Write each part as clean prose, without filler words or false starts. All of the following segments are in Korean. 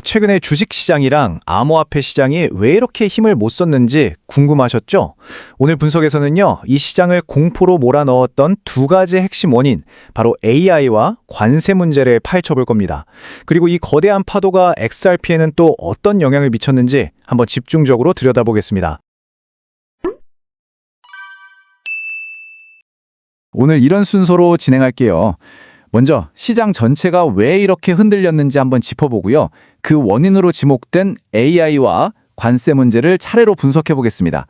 최근에 주식시장이랑 암호화폐 시장이 왜 이렇게 힘을 못 썼는지 궁금하셨죠? 오늘 분석에서는요, 이 시장을 공포로 몰아넣었던 두 가지 핵심 원인, 바로 AI와 관세 문제를 파헤쳐볼 겁니다. 그리고 이 거대한 파도가 XRP에는 또 어떤 영향을 미쳤는지 한번 집중적으로 들여다보겠습니다. 오늘 이런 순서로 진행할게요. 먼저 시장 전체가 왜 이렇게 흔들렸는지 한번 짚어보고요. 그 원인으로 지목된 AI와 관세 문제를 차례로 분석해 보겠습니다.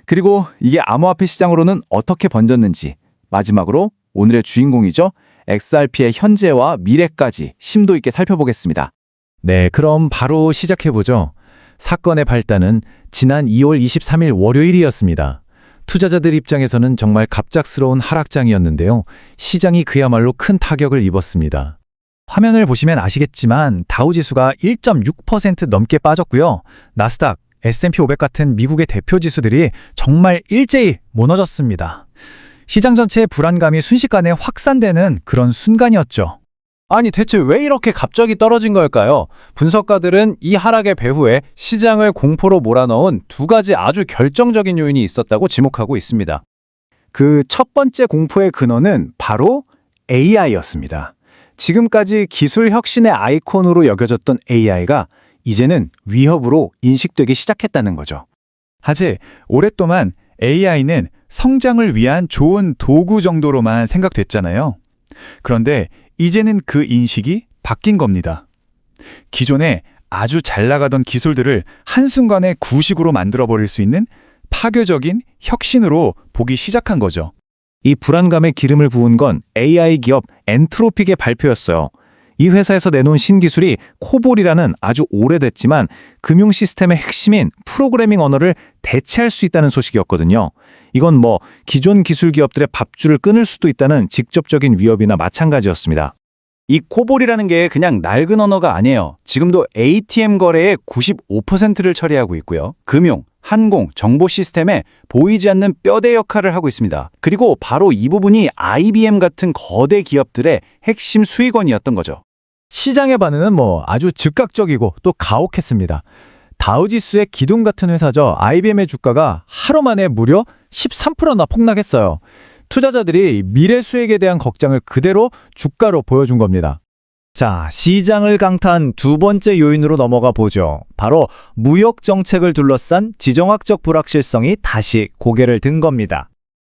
그리고 이게 암호화폐 시장으로는 어떻게 번졌는지, 마지막으로 오늘의 주인공이죠. XRP의 현재와 미래까지 심도 있게 살펴보겠습니다. 네, 그럼 바로 시작해보죠. 사건의 발단은 지난 2월 23일 월요일이었습니다. 투자자들 입장에서는 정말 갑작스러운 하락장이었는데요. 시장이 그야말로 큰 타격을 입었습니다. 화면을 보시면 아시겠지만 다우지수가 1.6% 넘게 빠졌고요. 나스닥, S&P 500 같은 미국의 대표 지수들이 정말 일제히 무너졌습니다. 시장 전체의 불안감이 순식간에 확산되는 그런 순간이었죠. 아니, 대체 왜 이렇게 갑자기 떨어진 걸까요? 분석가들은 이 하락의 배후에 시장을 공포로 몰아넣은 두 가지 아주 결정적인 요인이 있었다고 지목하고 있습니다. 그 첫 번째 공포의 근원은 바로 AI였습니다. 지금까지 기술 혁신의 아이콘으로 여겨졌던 AI가 이제는 위협으로 인식되기 시작했다는 거죠. 하지, 오랫동안 AI는 성장을 위한 좋은 도구 정도로만 생각됐잖아요. 그런데 이제는 그 인식이 바뀐 겁니다. 기존에 아주 잘 나가던 기술들을 한순간에 구식으로 만들어버릴 수 있는 파괴적인 혁신으로 보기 시작한 거죠. 이 불안감에 기름을 부은 건 AI 기업 엔트로픽의 발표였어요. 이 회사에서 내놓은 신기술이 코볼이라는 아주 오래됐지만 금융 시스템의 핵심인 프로그래밍 언어를 대체할 수 있다는 소식이었거든요. 이건 기존 기술 기업들의 밥줄을 끊을 수도 있다는 직접적인 위협이나 마찬가지였습니다. 이 코볼이라는 게 그냥 낡은 언어가 아니에요. 지금도 ATM 거래의 95%를 처리하고 있고요. 금융, 항공, 정보 시스템에 보이지 않는 뼈대 역할을 하고 있습니다. 그리고 바로 이 부분이 IBM 같은 거대 기업들의 핵심 수익원이었던 거죠. 시장의 반응은 아주 즉각적이고 또 가혹했습니다. 다우지수의 기둥 같은 회사죠. IBM의 주가가 하루 만에 무려 13%나 폭락했어요. 투자자들이 미래 수익에 대한 걱정을 그대로 주가로 보여준 겁니다. 자, 시장을 강타한 두 번째 요인으로 넘어가 보죠. 바로 무역 정책을 둘러싼 지정학적 불확실성이 다시 고개를 든 겁니다.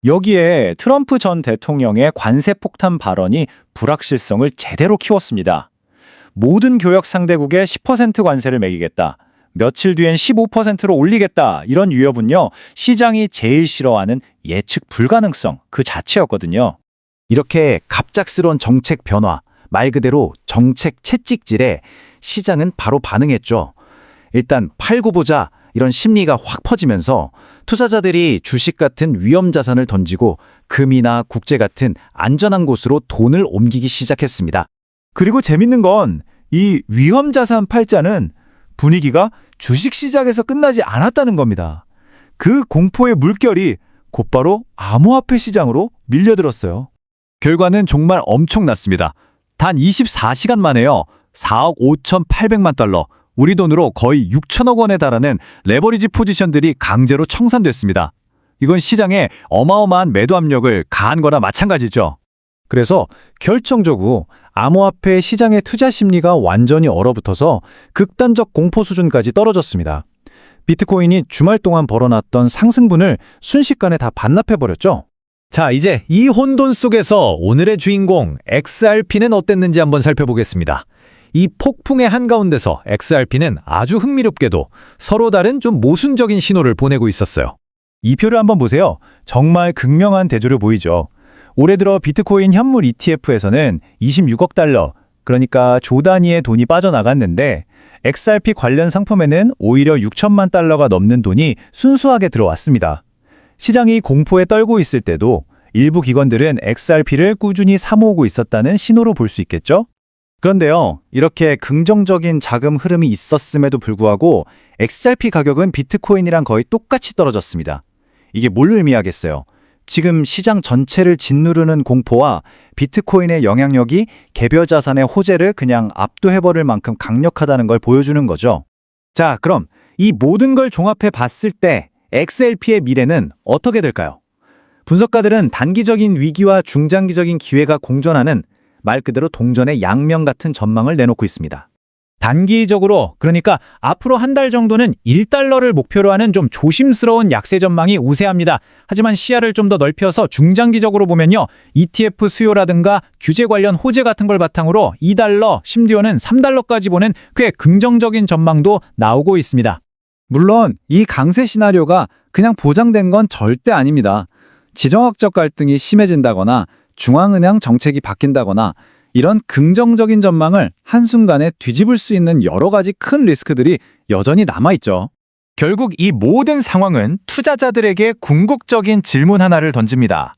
여기에 트럼프 전 대통령의 관세 폭탄 발언이 불확실성을 제대로 키웠습니다. 모든 교역 상대국에 10% 관세를 매기겠다. 며칠 뒤엔 15%로 올리겠다. 이런 위협은요, 시장이 제일 싫어하는 예측 불가능성 그 자체였거든요. 이렇게 갑작스러운 정책 변화, 말 그대로 정책 채찍질에 시장은 바로 반응했죠. 일단 팔고 보자 이런 심리가 확 퍼지면서 투자자들이 주식 같은 위험 자산을 던지고 금이나 국제 같은 안전한 곳으로 돈을 옮기기 시작했습니다. 그리고 재밌는 건 이 위험 자산 팔자는 분위기가 주식 시장에서 끝나지 않았다는 겁니다. 그 공포의 물결이 곧바로 암호화폐 시장으로 밀려들었어요. 결과는 정말 엄청났습니다. 단 24시간 만에요. 4억 5,800만 달러, 우리 돈으로 거의 6천억 원에 달하는 레버리지 포지션들이 강제로 청산됐습니다. 이건 시장에 어마어마한 매도 압력을 가한 거나 마찬가지죠. 그래서 결정적으로 암호화폐 시장의 투자 심리가 완전히 얼어붙어서 극단적 공포 수준까지 떨어졌습니다. 비트코인이 주말 동안 벌어놨던 상승분을 순식간에 다 반납해버렸죠. 자, 이제 이 혼돈 속에서 오늘의 주인공 XRP는 어땠는지 한번 살펴보겠습니다. 이 폭풍의 한가운데서 XRP는 아주 흥미롭게도 서로 다른 좀 모순적인 신호를 보내고 있었어요. 이 표를 한번 보세요. 정말 극명한 대조를 보이죠. 올해 들어 비트코인 현물 ETF에서는 26억 달러, 그러니까 조 단위의 돈이 빠져나갔는데 XRP 관련 상품에는 오히려 6천만 달러가 넘는 돈이 순수하게 들어왔습니다. 시장이 공포에 떨고 있을 때도 일부 기관들은 XRP를 꾸준히 사모으고 있었다는 신호로 볼 수 있겠죠? 그런데요, 이렇게 긍정적인 자금 흐름이 있었음에도 불구하고 XRP 가격은 비트코인이랑 거의 똑같이 떨어졌습니다. 이게 뭘 의미하겠어요? 지금 시장 전체를 짓누르는 공포와 비트코인의 영향력이 개별 자산의 호재를 그냥 압도해버릴 만큼 강력하다는 걸 보여주는 거죠. 자, 그럼 이 모든 걸 종합해 봤을 때 XRP의 미래는 어떻게 될까요? 분석가들은 단기적인 위기와 중장기적인 기회가 공존하는 말 그대로 동전의 양면 같은 전망을 내놓고 있습니다. 단기적으로, 그러니까 앞으로 한 달 정도는 1달러를 목표로 하는 좀 조심스러운 약세 전망이 우세합니다. 하지만 시야를 좀 더 넓혀서 중장기적으로 보면요, ETF 수요라든가 규제 관련 호재 같은 걸 바탕으로 2달러, 심지어는 3달러까지 보는 꽤 긍정적인 전망도 나오고 있습니다. 물론 이 강세 시나리오가 그냥 보장된 건 절대 아닙니다. 지정학적 갈등이 심해진다거나 중앙은행 정책이 바뀐다거나 이런 긍정적인 전망을 한순간에 뒤집을 수 있는 여러 가지 큰 리스크들이 여전히 남아있죠. 결국 이 모든 상황은 투자자들에게 궁극적인 질문 하나를 던집니다.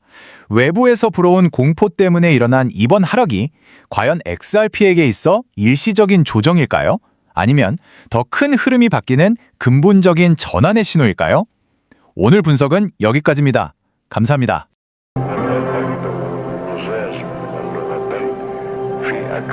외부에서 불어온 공포 때문에 일어난 이번 하락이 과연 XRP에게 있어 일시적인 조정일까요? 아니면 더 큰 흐름이 바뀌는 근본적인 전환의 신호일까요? 오늘 분석은 여기까지입니다. 감사합니다. Possessed, but that they, she had